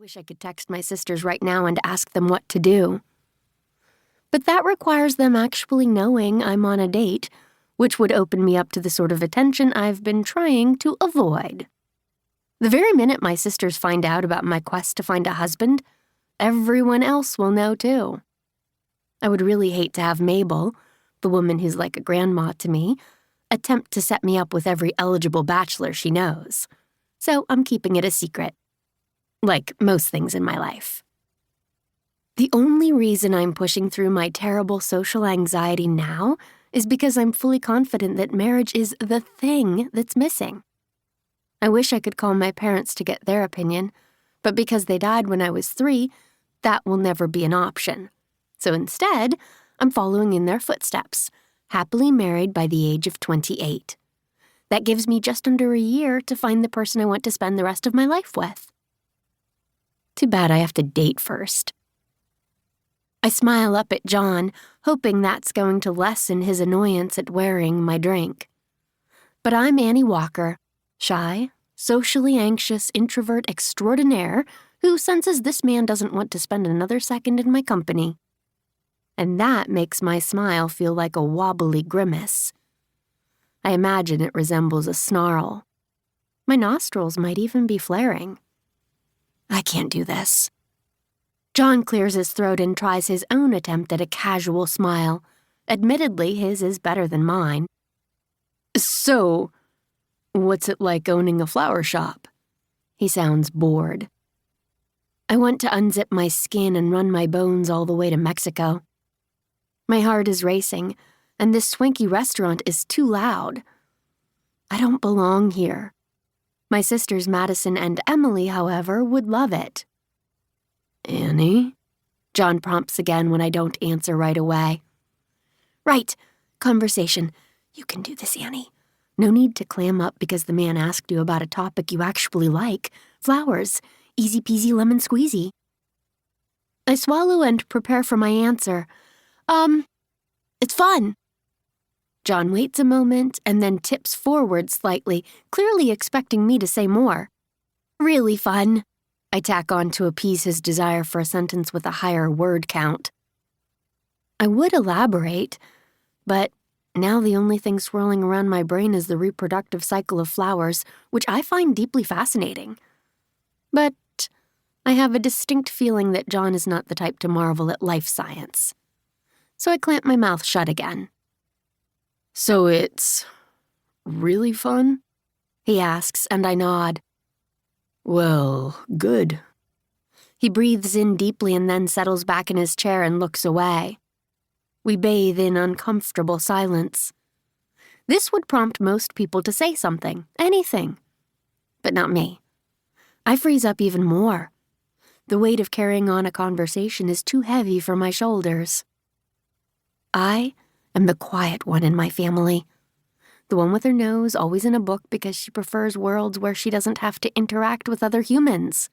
Wish I could text my sisters right now and ask them what to do. But that requires them actually knowing I'm on a date, which would open me up to the sort of attention I've been trying to avoid. The very minute my sisters find out about my quest to find a husband, everyone else will know too. I would really hate to have Mabel, the woman who's like a grandma to me, attempt to set me up with every eligible bachelor she knows. So I'm keeping it a secret. Like most things in my life. The only reason I'm pushing through my terrible social anxiety now is because I'm fully confident that marriage is the thing that's missing. I wish I could call my parents to get their opinion, but because they died when I was 3, that will never be an option. So instead, I'm following in their footsteps, happily married by the age of 28. That gives me just under a year to find the person I want to spend the rest of my life with. Too bad I have to date first. I smile up at John, hoping that's going to lessen his annoyance at wearing my drink. But I'm Annie Walker, shy, socially anxious introvert extraordinaire who senses this man doesn't want to spend another second in my company. And that makes my smile feel like a wobbly grimace. I imagine it resembles a snarl. My nostrils might even be flaring. I can't do this. John clears his throat and tries his own attempt at a casual smile. Admittedly, his is better than mine. So, what's it like owning a flower shop? He sounds bored. I want to unzip my skin and run my bones all the way to Mexico. My heart is racing, and this swanky restaurant is too loud. I don't belong here. My sisters Madison and Emily, however, would love it. Annie? John prompts again when I don't answer right away. Right. Conversation. You can do this, Annie. No need to clam up because the man asked you about a topic you actually like. Flowers. Easy peasy lemon squeezy. I swallow and prepare for my answer. It's fun. John waits a moment and then tips forward slightly, clearly expecting me to say more. Really fun. I tack on to appease his desire for a sentence with a higher word count. I would elaborate, but now the only thing swirling around my brain is the reproductive cycle of flowers, which I find deeply fascinating. But I have a distinct feeling that John is not the type to marvel at life science. So I clamp my mouth shut again. So it's really fun? He asks, and I nod. Well, good. He breathes in deeply and then settles back in his chair and looks away. We bathe in uncomfortable silence. This would prompt most people to say something, anything. But not me. I freeze up even more. The weight of carrying on a conversation is too heavy for my shoulders. I am the quiet one in my family. The one with her nose always in a book because she prefers worlds where she doesn't have to interact with other humans.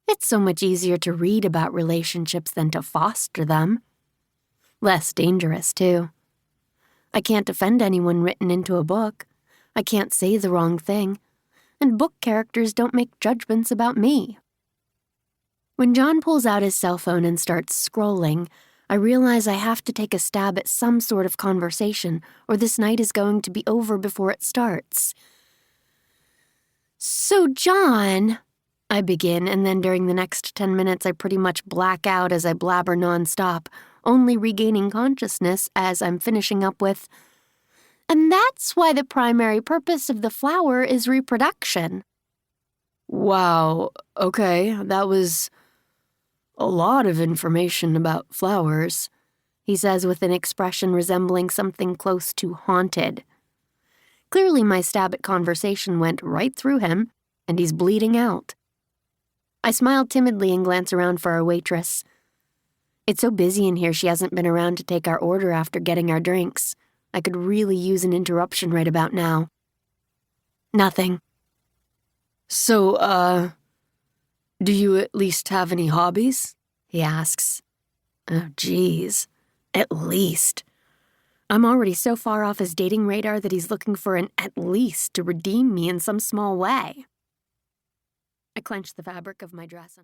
It's so much easier to read about relationships than to foster them. Less dangerous, too. I can't offend anyone written into a book. I can't say the wrong thing. And book characters don't make judgments about me. When John pulls out his cell phone and starts scrolling, I realize I have to take a stab at some sort of conversation, or this night is going to be over before it starts. So, John, I begin, and then during the next 10 minutes I pretty much black out as I blabber nonstop, only regaining consciousness as I'm finishing up with, and that's why the primary purpose of the flower is reproduction. Wow, okay, that was a lot of information about flowers, he says with an expression resembling something close to haunted. Clearly my stab at conversation went right through him, and he's bleeding out. I smile timidly and glance around for our waitress. It's so busy in here she hasn't been around to take our order after getting our drinks. I could really use an interruption right about now. Nothing. So, do you at least have any hobbies? He asks. Oh, geez. At least. I'm already so far off his dating radar that he's looking for an at least to redeem me in some small way. I clenched the fabric of my dress.